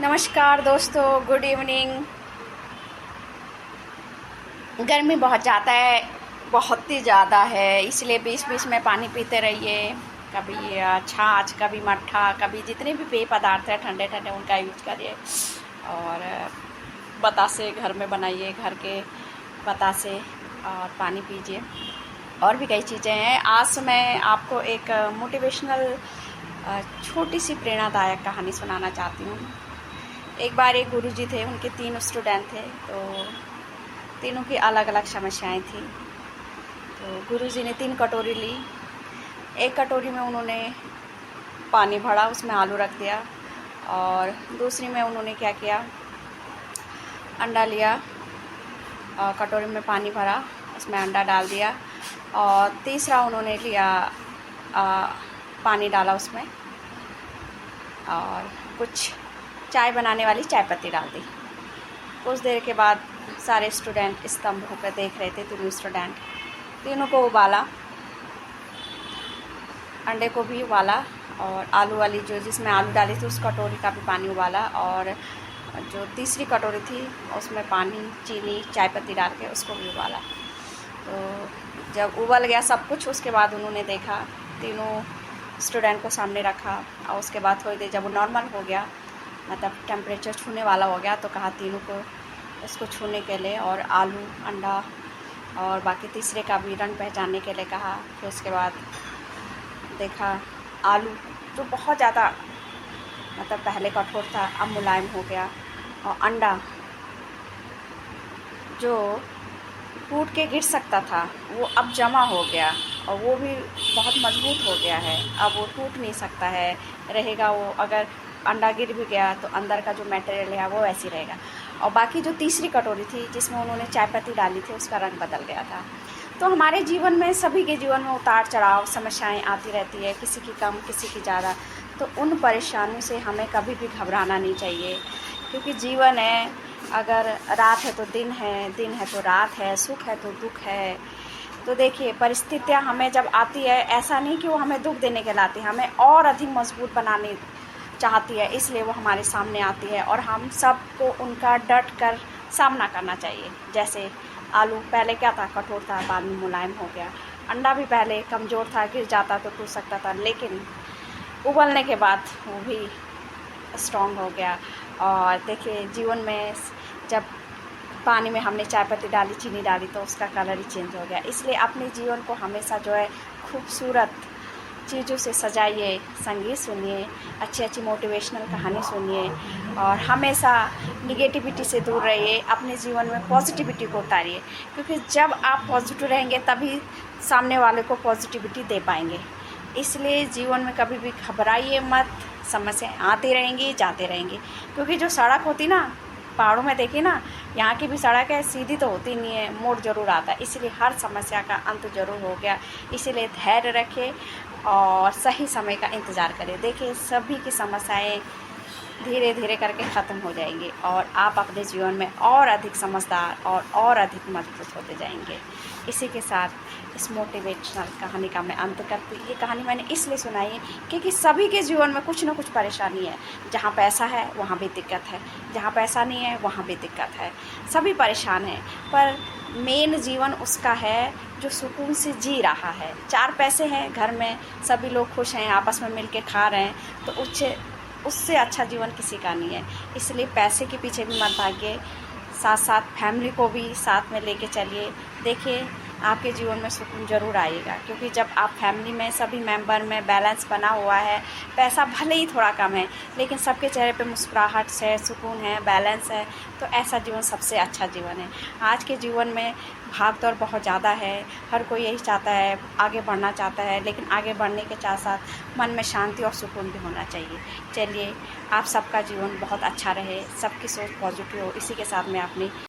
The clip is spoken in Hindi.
नमस्कार दोस्तों, गुड इवनिंग। गर्मी बहुत ज़्यादा है, बहुत ही ज़्यादा है, इसलिए बीच बीच में पानी पीते रहिए। कभी छाछ, कभी मट्ठा, कभी जितने भी पेय पदार्थ हैं ठंडे ठंडे उनका यूज करिए। और बतासे घर में बनाइए, घर के बतासे, और पानी पीजिए। और भी कई चीज़ें हैं। आज मैं आपको एक मोटिवेशनल छोटी सी प्रेरणादायक कहानी सुनाना चाहती हूँ। एक बार एक गुरुजी थे, उनके 3 स्टूडेंट थे, तो तीनों की अलग अलग समस्याएं थी। तो गुरुजी ने 3 कटोरी ली। एक कटोरी में उन्होंने पानी भरा, उसमें आलू रख दिया, और दूसरी में उन्होंने क्या किया, अंडा लिया, कटोरी में पानी भरा, उसमें अंडा डाल दिया, और तीसरा उन्होंने लिया, पानी डाला उसमें, और कुछ चाय बनाने वाली चाय पत्ती डाल दी। कुछ देर के बाद सारे स्टूडेंट स्तंभ होकर देख रहे थे। तीनों स्टूडेंट, तीनों को उबाला, अंडे को भी उबाला, और आलू वाली जो जिसमें आलू डाली थी उस कटोरी का भी पानी उबाला, और जो तीसरी कटोरी थी उसमें पानी, चीनी, चाय पत्ती डाल के उसको भी उबाला। तो जब उबल गया सब कुछ, उसके बाद उन्होंने देखा, तीनों स्टूडेंट को सामने रखा, और उसके बाद थोड़ी देर जब वो नॉर्मल हो गया, मतलब टेम्परेचर छूने वाला हो गया, तो कहा तीनों को उसको छूने के लिए, और आलू, अंडा और बाकी तीसरे का भी रंग पहचानने के लिए कहा। फिर उसके बाद देखा, आलू जो बहुत ज़्यादा मतलब पहले कठोर था अब मुलायम हो गया, और अंडा जो टूट के गिर सकता था वो अब जमा हो गया, और वो भी बहुत मजबूत हो गया है। अब वो टूट नहीं सकता है, रहेगा वो। अगर अंडा गिर भी गया तो अंदर का जो मटेरियल है वो वैसे रहेगा। और बाकी जो तीसरी कटोरी थी जिसमें उन्होंने चाय पत्ती डाली थी उसका रंग बदल गया था। तो हमारे जीवन में, सभी के जीवन में उतार चढ़ाव, समस्याएं आती रहती है, किसी की कम, किसी की ज़्यादा। तो उन परेशानियों से हमें कभी भी घबराना नहीं चाहिए, क्योंकि जीवन है। अगर रात है तो दिन है, दिन है तो रात है, सुख है तो दुख है। तो देखिए, परिस्थितियाँ हमें जब आती है, ऐसा नहीं कि वो हमें दुख देने के लाती है, हमें और अधिक मजबूत बनाने चाहती है, इसलिए वो हमारे सामने आती है, और हम सबको उनका डट कर सामना करना चाहिए। जैसे आलू पहले क्या था, कठोर था, बाद में मुलायम हो गया। अंडा भी पहले कमज़ोर था, गिर जाता तो टूट सकता था, लेकिन उबलने के बाद वो भी स्ट्रॉन्ग हो गया। और देखिए, जीवन में जब पानी में हमने चाय पत्ती डाली, चीनी डाली, तो उसका कलर ही चेंज हो गया। इसलिए अपने जीवन को हमेशा जो है खूबसूरत चीज़ों से सजाइए, संगीत सुनिए, अच्छी अच्छी मोटिवेशनल कहानी सुनिए, और हमेशा निगेटिविटी से दूर रहिए। अपने जीवन में पॉजिटिविटी को उतारिए, क्योंकि जब आप पॉजिटिव रहेंगे तभी सामने वाले को पॉजिटिविटी दे पाएंगे। इसलिए जीवन में कभी भी घबराइए मत, समस्याएं आती रहेंगी, जाते रहेंगी। क्योंकि जो सड़क होती ना, पहाड़ों में देखिए ना, यहाँ की भी सड़क है, सीधी तो होती नहीं है, मोड़ जरूर आता है। इसलिए हर समस्या का अंत जरूर हो गया। इसीलिए धैर्य रखें और सही समय का इंतज़ार करें। देखिए, सभी की समस्याएं धीरे धीरे करके ख़त्म हो जाएंगी, और आप अपने जीवन में और अधिक समझदार और अधिक मजबूत होते जाएंगे। इसी के साथ इस मोटिवेशनल कहानी का मैं अंत करती हूँ। ये कहानी मैंने इसलिए सुनाई है क्योंकि सभी के जीवन में कुछ ना कुछ परेशानी है। जहाँ पैसा है वहाँ भी दिक्कत है, जहाँ पैसा नहीं है वहाँ भी दिक्कत है। सभी परेशान हैं, पर मेन जीवन उसका है जो सुकून से जी रहा है। 4 पैसे हैं घर में, सभी लोग खुश हैं, आपस में मिल के खा रहे हैं, तो उससे अच्छा जीवन किसी का नहीं है। इसलिए पैसे के पीछे भी मत भागिए, साथ साथ फैमिली को भी साथ में लेके चलिए। देखिए, आपके जीवन में सुकून ज़रूर आएगा, क्योंकि जब आप फैमिली में सभी मेंबर में बैलेंस बना हुआ है, पैसा भले ही थोड़ा कम है लेकिन सबके चेहरे पे मुस्कुराहट है, सुकून है, बैलेंस है, तो ऐसा जीवन सबसे अच्छा जीवन है। आज के जीवन में भाग दौड़ बहुत ज़्यादा है, हर कोई यही चाहता है, आगे बढ़ना चाहता है, लेकिन आगे बढ़ने के साथ साथ मन में शांति और सुकून भी होना चाहिए। चलिए, आप सबका जीवन बहुत अच्छा रहे, सबकी सोच पॉजिटिव हो। इसी के साथ मैं अपनी